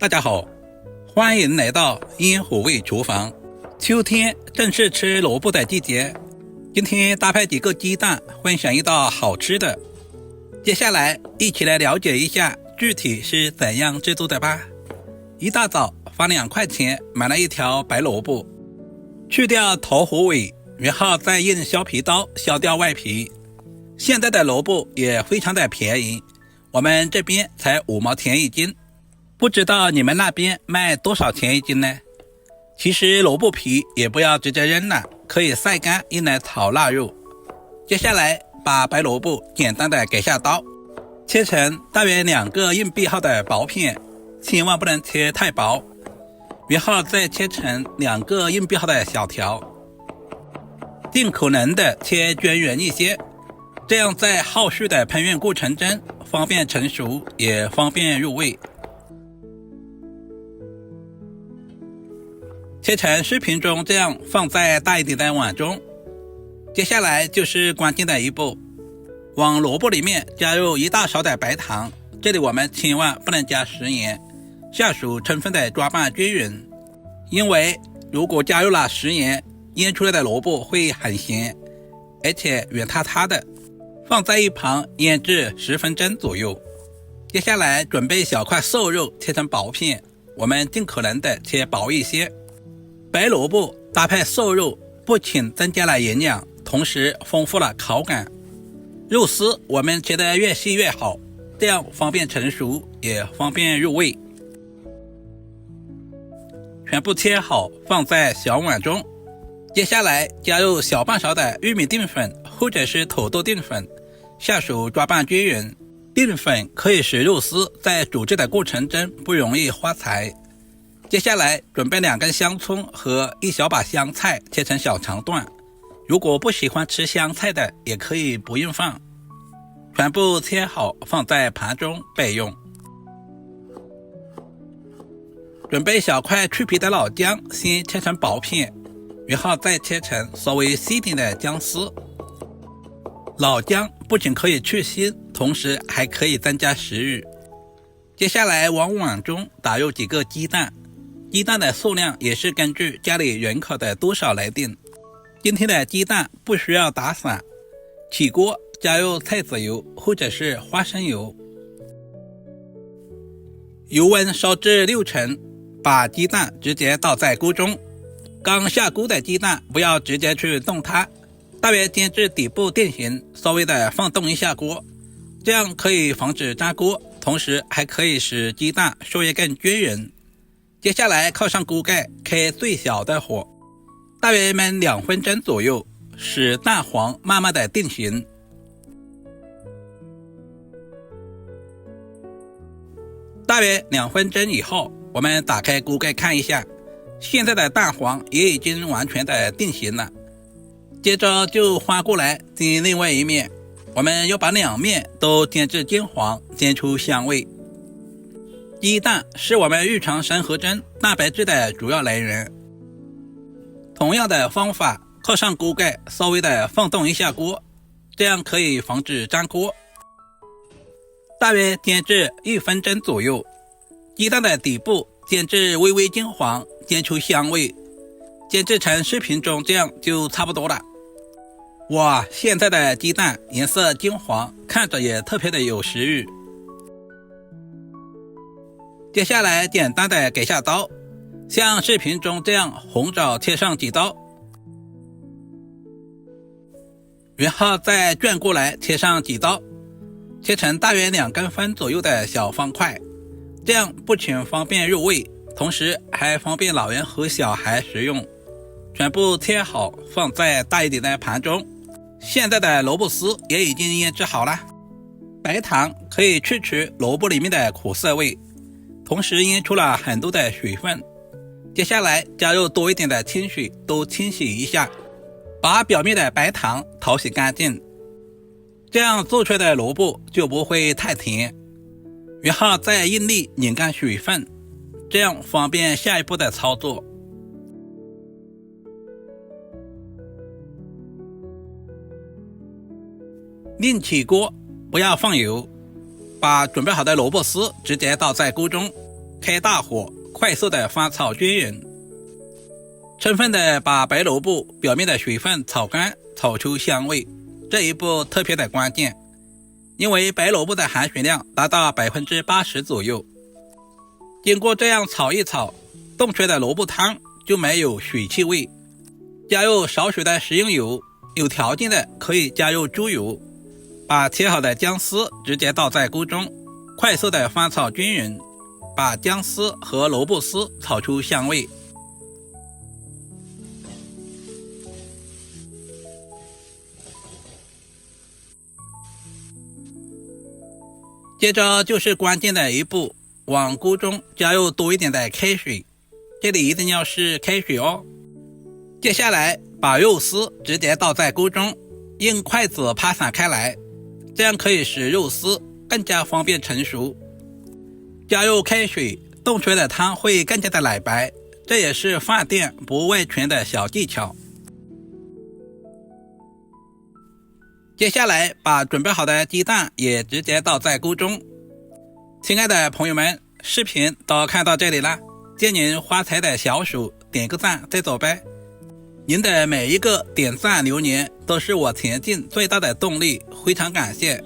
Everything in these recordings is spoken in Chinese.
大家好，欢迎来到烟火味厨房。秋天正是吃萝卜的季节，今天搭配几个鸡蛋，分享一道好吃的。接下来一起来了解一下具体是怎样制作的吧。一大早花2块钱买了一条白萝卜，去掉头和尾，然后再用削皮刀削掉外皮。现在的萝卜也非常的便宜，我们这边才5毛钱一斤，不知道你们那边卖多少钱一斤呢？其实萝卜皮也不要直接扔了，可以晒干用来炒腊肉。接下来把白萝卜简单的给下刀，切成大约2个硬币厚的薄片，千万不能切太薄，然后再切成2个硬币厚的小条，尽可能的切均匀一些，这样在后续的烹饪过程中方便成熟也方便入味。切成视频中这样放在大一点的碗中。接下来就是关键的一步，往萝卜里面加入1大勺的白糖，这里我们千万不能加食盐，下手充分的抓拌均匀，因为如果加入了食盐，腌出来的萝卜会很咸，而且软塌塌的，放在一旁腌制10分钟左右。接下来准备小块瘦肉切成薄片，我们尽可能的切薄一些。白萝卜搭配瘦肉不仅增加了营养，同时丰富了口感。肉丝我们切得越细越好，这样方便成熟也方便入味。全部切好放在小碗中。接下来加入小半勺的玉米淀粉或者是土豆淀粉，下手抓拌均匀。淀粉可以使肉丝在煮制的过程中不容易花材。接下来准备2根香葱和1小把香菜切成小长段，如果不喜欢吃香菜的也可以不用放。全部切好放在盘中备用。准备小块去皮的老姜，先切成薄片，然后再切成稍微细点的姜丝。老姜不仅可以去腥，同时还可以增加食欲。接下来往碗中打入几个鸡蛋，鸡蛋的数量也是根据家里人口的多少来定。今天的鸡蛋不需要打散，起锅加入菜籽油或者是花生油，油温烧至6成，把鸡蛋直接倒在锅中。刚下锅的鸡蛋不要直接去动它，大约煎至底部定型，稍微的放动一下锅，这样可以防止粘锅，同时还可以使鸡蛋受液更均匀。接下来靠上锅盖，开最小的火，大约焖2分钟左右，使蛋黄慢慢的定型。大约2分钟以后，我们打开锅盖看一下，现在的蛋黄也已经完全的定型了。接着就翻过来煎另外一面，我们要把2面都煎至金黄，煎出香味。鸡蛋是我们日常生活中蛋白质的主要来源。同样的方法，靠上锅盖，稍微的放动一下锅，这样可以防止粘锅。大约煎至1分钟左右，鸡蛋的底部煎至微微金黄，煎出香味。煎制成视频中这样就差不多了。哇，现在的鸡蛋颜色金黄，看着也特别的有食欲。接下来简单的给下刀，像视频中这样红枣切上几刀，然后再转过来切上几刀，切成大约2公分左右的小方块，这样不仅方便入味，同时还方便老人和小孩食用。全部切好放在大一点的盘中。现在的萝卜丝也已经腌制好了，白糖可以去除萝卜里面的苦涩味，同时腌出了很多的水分。接下来加入多一点的清水，都清洗一下，把表面的白糖淘洗干净，这样做出来的萝卜就不会太甜。然后再用力拧干水分，这样方便下一步的操作。另起锅，不要放油，把准备好的萝卜丝直接倒在锅中，开大火，快速的翻炒均匀，充分的把白萝卜表面的水分炒干，炒出香味。这一步特别的关键，因为白萝卜的含水量达到 80% 左右。经过这样炒一炒，冻出来的萝卜汤就没有水汽味。加入少许的食用油，有条件的可以加入猪油。把切好的姜丝直接倒在锅中，快速的翻炒均匀，把姜丝和萝卜丝炒出香味。接着就是关键的一步，往锅中加入多一点的开水，这里一定要是开水哦。接下来把肉丝直接倒在锅中，用筷子拍散开来，这样可以使肉丝更加方便成熟。加入开水，冻出来的汤会更加的奶白，这也是饭店不外传的小技巧。接下来把准备好的鸡蛋也直接倒在锅中。亲爱的朋友们，视频都看到这里了，借您发财的小手点个赞再走呗。您的每一个点赞留言都是我前进最大的动力，非常感谢。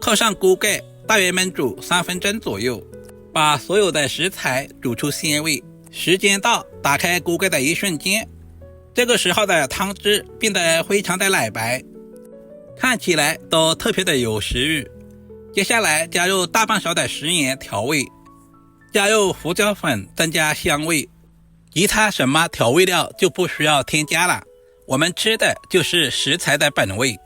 扣上锅盖，大约焖煮3分钟左右，把所有的食材煮出鲜味。时间到，打开锅盖的一瞬间，这个时候的汤汁变得非常的奶白，看起来都特别的有食欲。接下来加入大半勺的食盐调味，加入胡椒粉增加香味，其他什么调味料就不需要添加了，我们吃的就是食材的本味。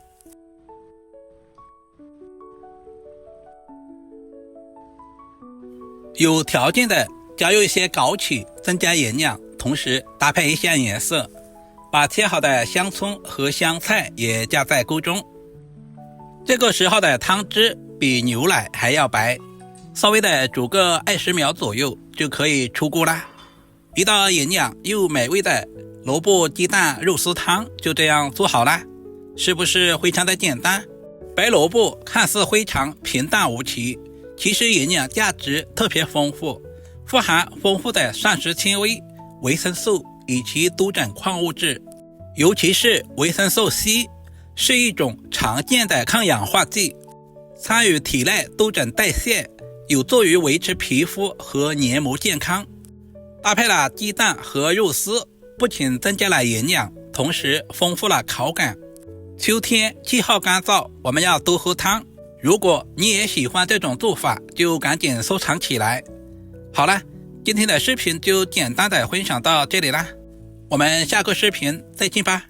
有条件的加入一些枸杞增加营养，同时搭配一下颜色。把切好的香葱和香菜也加在锅中，这个时候的汤汁比牛奶还要白，稍微的煮个20秒左右就可以出锅啦。一道营养又美味的萝卜鸡蛋肉丝汤就这样做好啦，是不是非常的简单？白萝卜看似非常平淡无奇，其实营养价值特别丰富，富含丰富的膳食纤维、维生素以及多种矿物质，尤其是维生素 C 是一种常见的抗氧化剂，参与体内多种代谢，有助于维持皮肤和黏膜健康。搭配了鸡蛋和肉丝，不仅增加了营养，同时丰富了口感。秋天气候干燥，我们要多喝汤。如果你也喜欢这种做法，就赶紧收藏起来。好了，今天的视频就简单的分享到这里啦，我们下个视频再见吧。